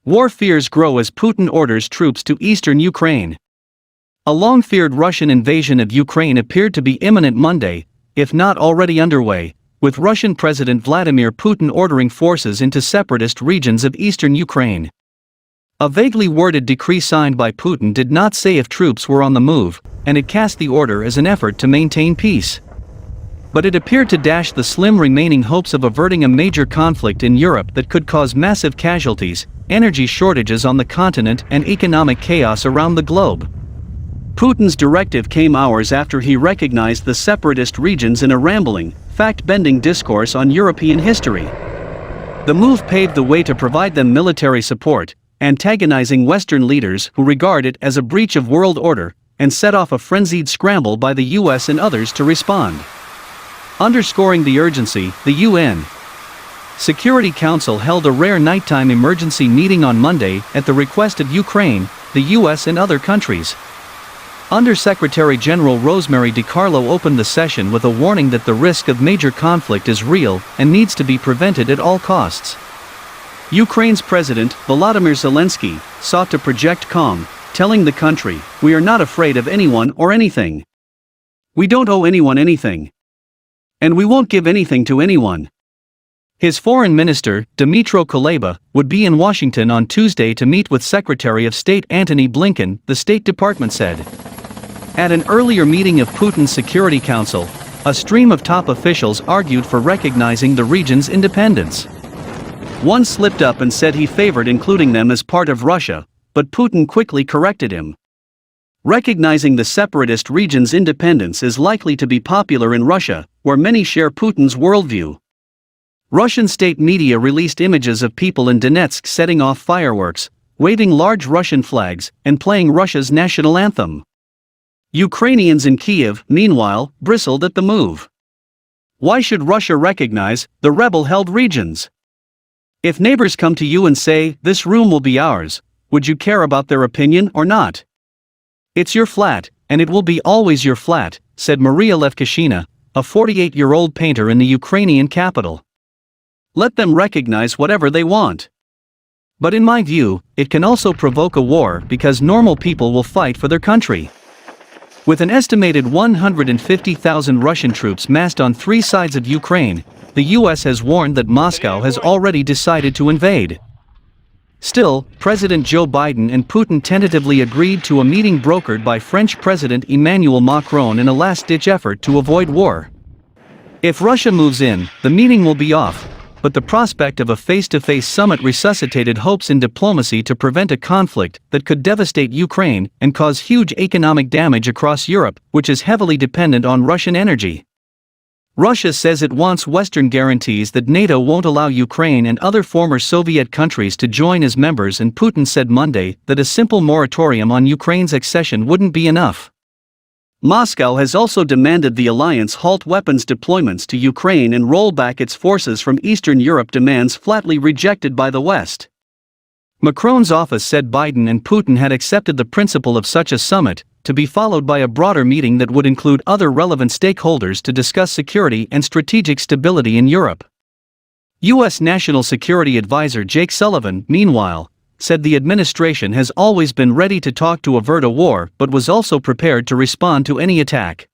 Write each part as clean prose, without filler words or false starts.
War fears grow as Putin orders troops to eastern Ukraine. A long-feared Russian invasion of Ukraine appeared to be imminent Monday, if not already underway, with Russian President Vladimir Putin ordering forces into separatist regions of eastern Ukraine. A vaguely worded decree signed by Putin did not say if troops were on the move, and it cast the order as an effort to maintain peace. But it appeared to dash the slim remaining hopes of averting a major conflict in Europe that could cause massive casualties, energy shortages on the continent, and economic chaos around the globe. Putin's directive came hours after he recognized the separatist regions in a rambling, fact-bending discourse on European history. The move paved the way to provide them military support, antagonizing Western leaders who regard it as a breach of world order, and set off a frenzied scramble by the US and others to respond. Underscoring the urgency, the UN Security Council held a rare nighttime emergency meeting on Monday at the request of Ukraine, the US and other countries. Under-Secretary General Rosemary DiCarlo opened the session with a warning that the risk of major conflict is real and needs to be prevented at all costs. Ukraine's President, Volodymyr Zelensky, sought to project calm, telling the country, "We are not afraid of anyone or anything. We don't owe anyone anything. And we won't give anything to anyone." His foreign minister, Dmytro Kuleba, would be in Washington on Tuesday to meet with Secretary of State Antony Blinken, the State Department said. At an earlier meeting of Putin's Security Council, a stream of top officials argued for recognizing the region's independence. One slipped up and said he favored including them as part of Russia, but Putin quickly corrected him. Recognizing the separatist region's independence is likely to be popular in Russia, where many share Putin's worldview. Russian state media released images of people in Donetsk setting off fireworks, waving large Russian flags, and playing Russia's national anthem. Ukrainians in Kiev, meanwhile, bristled at the move. Why should Russia recognize the rebel-held regions? If neighbors come to you and say, "This room will be ours," would you care about their opinion or not? "It's your flat, and it will be always your flat," said Maria Levkashina, a 48-year-old painter in the Ukrainian capital. Let them recognize whatever they want. But in my view, it can also provoke a war because normal people will fight for their country. With an estimated 150,000 Russian troops massed on three sides of Ukraine, the US has warned that Moscow has already decided to invade. Still, President Joe Biden and Putin tentatively agreed to a meeting brokered by French President Emmanuel Macron in a last-ditch effort to avoid war. If Russia moves in, the meeting will be off, but the prospect of a face-to-face summit resuscitated hopes in diplomacy to prevent a conflict that could devastate Ukraine and cause huge economic damage across Europe, which is heavily dependent on Russian energy. Russia says it wants Western guarantees that NATO won't allow Ukraine and other former Soviet countries to join as members, and Putin said Monday that a simple moratorium on Ukraine's accession wouldn't be enough. Moscow has also demanded the alliance halt weapons deployments to Ukraine and roll back its forces from Eastern Europe, demands flatly rejected by the West. Macron's office said Biden and Putin had accepted the principle of such a summit, to be followed by a broader meeting that would include other relevant stakeholders to discuss security and strategic stability in Europe. U.S. National Security Advisor Jake Sullivan, meanwhile, said the administration has always been ready to talk to avert a war but was also prepared to respond to any attack.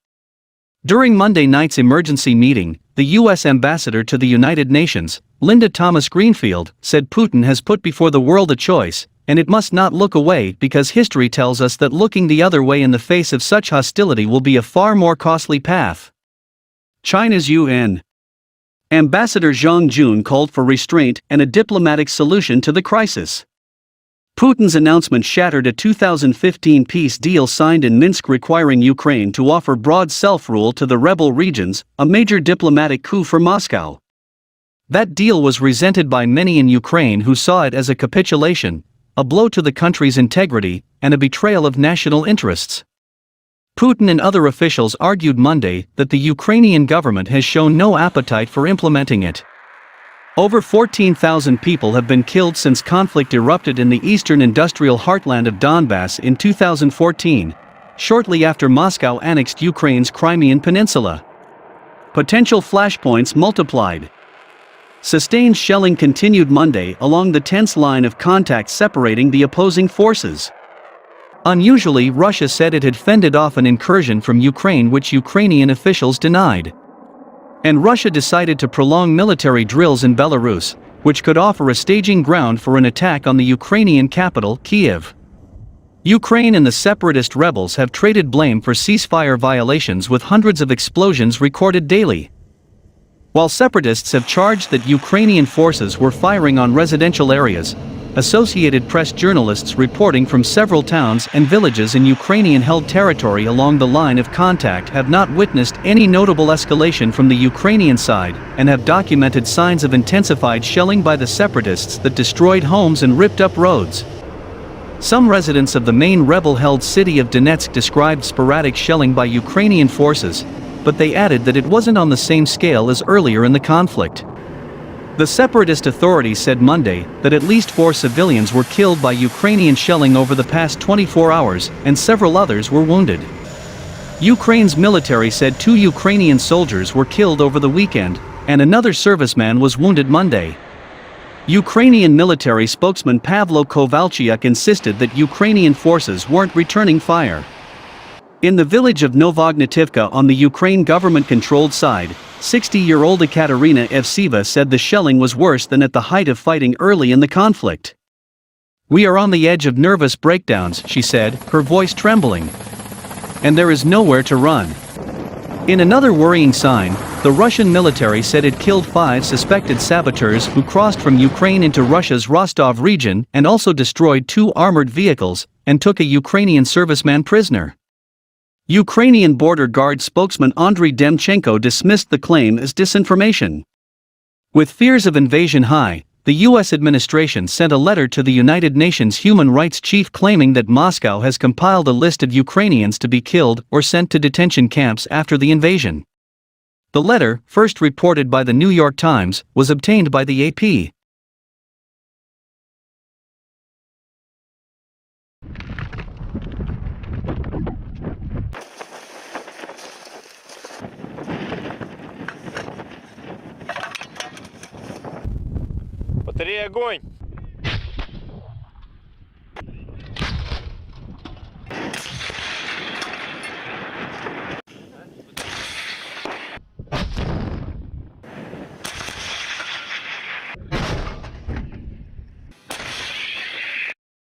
During Monday night's emergency meeting, the U.S. ambassador to the United Nations, Linda Thomas-Greenfield, said Putin has put before the world a choice, and it must not look away because history tells us that looking the other way in the face of such hostility will be a far more costly path. China's UN Ambassador Zhang Jun called for restraint and a diplomatic solution to the crisis. Putin's announcement shattered a 2015 peace deal signed in Minsk requiring Ukraine to offer broad self-rule to the rebel regions, a major diplomatic coup for Moscow. That deal was resented by many in Ukraine who saw it as a capitulation, a blow to the country's integrity, and a betrayal of national interests. Putin and other officials argued Monday that the Ukrainian government has shown no appetite for implementing it. Over 14,000 people have been killed since conflict erupted in the eastern industrial heartland of Donbass in 2014, shortly after Moscow annexed Ukraine's Crimean Peninsula. Potential flashpoints multiplied. Sustained shelling continued Monday along the tense line of contact separating the opposing forces. Unusually, Russia said it had fended off an incursion from Ukraine, which Ukrainian officials denied. And Russia decided to prolong military drills in Belarus, which could offer a staging ground for an attack on the Ukrainian capital, Kyiv. Ukraine and the separatist rebels have traded blame for ceasefire violations, with hundreds of explosions recorded daily. While separatists have charged that Ukrainian forces were firing on residential areas, Associated Press journalists reporting from several towns and villages in Ukrainian-held territory along the line of contact have not witnessed any notable escalation from the Ukrainian side, and have documented signs of intensified shelling by the separatists that destroyed homes and ripped up roads. Some residents of the main rebel-held city of Donetsk described sporadic shelling by Ukrainian forces, but they added that it wasn't on the same scale as earlier in the conflict. The separatist authorities said Monday that at least 4 civilians were killed by Ukrainian shelling over the past 24 hours, and several others were wounded. Ukraine's military said 2 Ukrainian soldiers were killed over the weekend, and another serviceman was wounded Monday. Ukrainian military spokesman Pavlo Kovalchuk insisted that Ukrainian forces weren't returning fire. In the village of Novognitivka on the Ukraine government-controlled side, 60-year-old Ekaterina Evseva said the shelling was worse than at the height of fighting early in the conflict. "We are on the edge of nervous breakdowns," she said, her voice trembling. "And there is nowhere to run." In another worrying sign, the Russian military said it killed 5 suspected saboteurs who crossed from Ukraine into Russia's Rostov region, and also destroyed 2 armored vehicles, and took a Ukrainian serviceman prisoner. Ukrainian border guard spokesman Andriy Demchenko dismissed the claim as disinformation. With fears of invasion high, the U.S. administration sent a letter to the United Nations human rights chief claiming that Moscow has compiled a list of Ukrainians to be killed or sent to detention camps after the invasion. The letter, first reported by the New York Times, was obtained by the AP. Батарея, огонь!